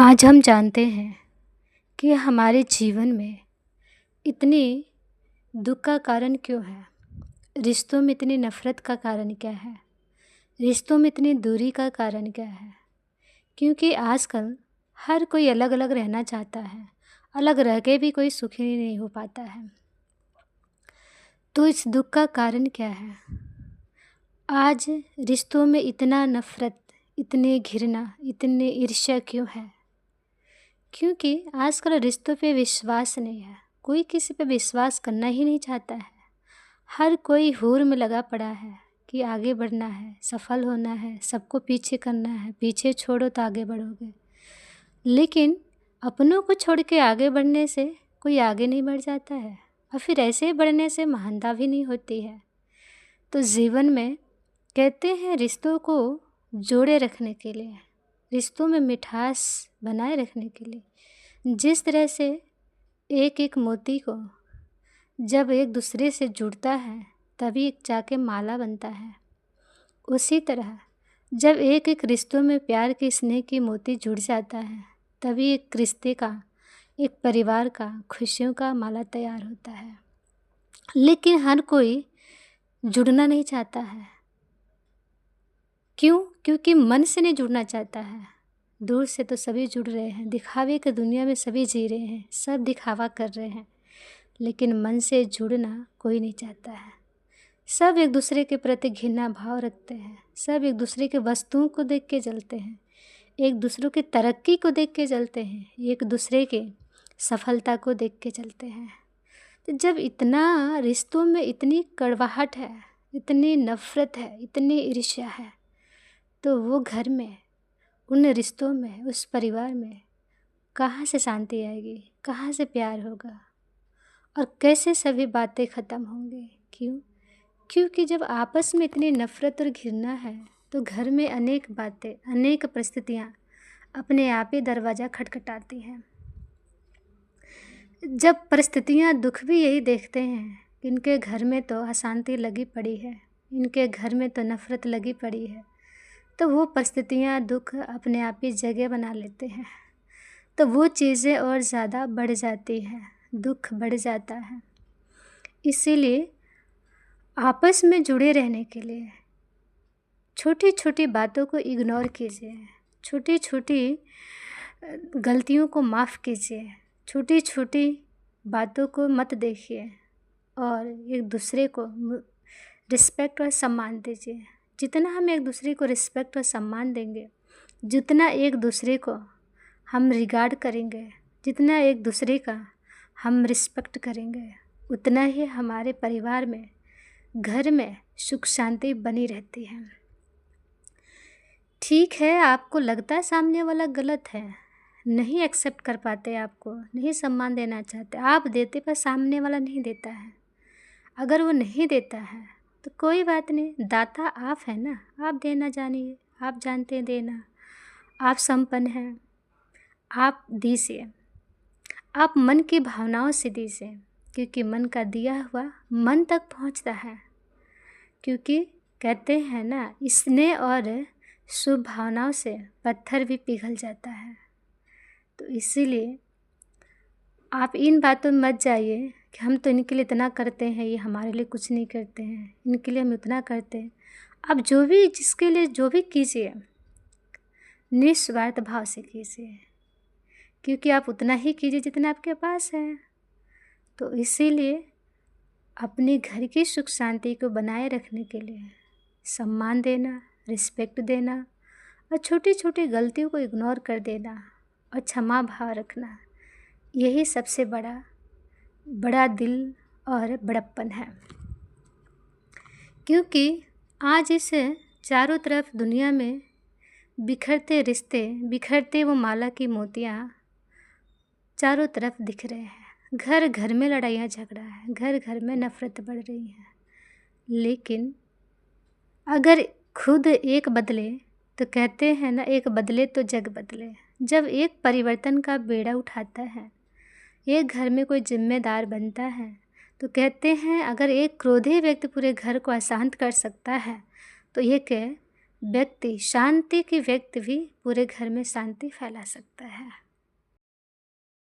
आज हम जानते हैं कि हमारे जीवन में इतनी दुख का कारण क्यों है। रिश्तों में इतनी नफ़रत का कारण क्या है। रिश्तों में इतनी दूरी का कारण क्या है। क्योंकि आजकल हर कोई अलग अलग रहना चाहता है, अलग रह के भी कोई सुखी नहीं हो पाता है। तो इस दुख का कारण क्या है। आज रिश्तों में इतना नफ़रत, इतनी घृणा, इतनी ईर्ष्या क्यों है। क्योंकि आजकल रिश्तों पे विश्वास नहीं है। कोई किसी पे विश्वास करना ही नहीं चाहता है। हर कोई हुर में लगा पड़ा है कि आगे बढ़ना है, सफल होना है, सबको पीछे करना है। पीछे छोड़ो तो आगे बढ़ोगे। लेकिन अपनों को छोड़ के आगे बढ़ने से कोई आगे नहीं बढ़ जाता है, और फिर ऐसे ही बढ़ने से महानता भी नहीं होती है। तो जीवन में कहते हैं रिश्तों को जोड़े रखने के लिए, रिश्तों में मिठास बनाए रखने के लिए, जिस तरह से एक एक मोती को जब एक दूसरे से जुड़ता है तभी एक जाके माला बनता है, उसी तरह जब एक एक रिश्तों में प्यार के स्नेह की मोती जुड़ जाता है तभी एक रिश्ते का, एक परिवार का, खुशियों का माला तैयार होता है। लेकिन हर कोई जुड़ना नहीं चाहता है। क्यों? क्योंकि मन से नहीं जुड़ना चाहता है। दूर से तो सभी जुड़ रहे हैं, दिखावे की दुनिया में सभी जी रहे हैं, सब दिखावा कर रहे हैं, लेकिन मन से जुड़ना कोई नहीं चाहता है। सब एक दूसरे के प्रति घृणा भाव रखते हैं, सब एक दूसरे के वस्तुओं को देख के जलते हैं, एक दूसरों की तरक्की को देख के जलते हैं, एक दूसरे के सफलता को देख के चलते हैं। तो जब इतना रिश्तों में इतनी कड़वाहट है, इतनी नफ़रत है, इतनी ईर्ष्या है, तो वो घर में, उन रिश्तों में, उस परिवार में कहाँ से शांति आएगी, कहाँ से प्यार होगा, और कैसे सभी बातें ख़त्म होंगी। क्यों? क्योंकि जब आपस में इतनी नफ़रत और घृणा है तो घर में अनेक बातें, अनेक परिस्थितियाँ अपने आप ही दरवाज़ा खटखटाती हैं। जब परिस्थितियाँ दुख भी यही देखते हैं कि इनके घर में तो अशांति लगी पड़ी है, इनके घर में तो नफ़रत लगी पड़ी है, तो वो परिस्थितियाँ, दुख अपने आप ही जगह बना लेते हैं। तो वो चीज़ें और ज़्यादा बढ़ जाती हैं, दुख बढ़ जाता है। इसीलिए आपस में जुड़े रहने के लिए छोटी छोटी बातों को इग्नोर कीजिए, छोटी छोटी गलतियों को माफ़ कीजिए, छोटी छोटी बातों को मत देखिए, और एक दूसरे को रिस्पेक्ट और सम्मान दीजिए। जितना हम एक दूसरे को रिस्पेक्ट और सम्मान देंगे, जितना एक दूसरे को हम रिगार्ड करेंगे, जितना एक दूसरे का हम रिस्पेक्ट करेंगे, उतना ही हमारे परिवार में, घर में सुख शांति बनी रहती है। ठीक है, आपको लगता है सामने वाला गलत है, नहीं एक्सेप्ट कर पाते, आपको नहीं सम्मान देना चाहते, आप देते पर सामने वाला नहीं देता है। अगर वो नहीं देता है तो कोई बात नहीं, दाता आप है ना, आप देना जानिए, आप जानते हैं देना, आप संपन्न हैं, आप दीजिए, आप मन की भावनाओं से दीजिए, क्योंकि मन का दिया हुआ मन तक पहुंचता है। क्योंकि कहते हैं ना, स्नेह और शुभ भावनाओं से पत्थर भी पिघल जाता है। तो इसीलिए आप इन बातों में मत जाइए कि हम तो इनके लिए इतना करते हैं, ये हमारे लिए कुछ नहीं करते हैं, इनके लिए हम इतना करते हैं। आप जो भी, जिसके लिए जो भी कीजिए, निस्वार्थ भाव से कीजिए, क्योंकि आप उतना ही कीजिए जितना आपके पास है। तो इसीलिए अपने घर की सुख शांति को बनाए रखने के लिए सम्मान देना, रिस्पेक्ट देना, और छोटी छोटी गलतियों को इग्नोर कर देना और क्षमा भाव रखना, यही सबसे बड़ा दिल और बड़प्पन है। क्योंकि आज इस चारों तरफ दुनिया में बिखरते रिश्ते, बिखरते वो माला की मोतियाँ चारों तरफ दिख रहे हैं। घर घर में लड़ाइयाँ झगड़ा है, घर घर में नफ़रत बढ़ रही है। लेकिन अगर खुद एक बदले, तो कहते हैं ना, एक बदले तो जग बदले। जब एक परिवर्तन का बेड़ा उठाता है, एक घर में कोई जिम्मेदार बनता है, तो कहते हैं अगर एक क्रोधी व्यक्ति पूरे घर को अशांत कर सकता है, तो एक व्यक्ति शांति की व्यक्ति भी पूरे घर में शांति फैला सकता है।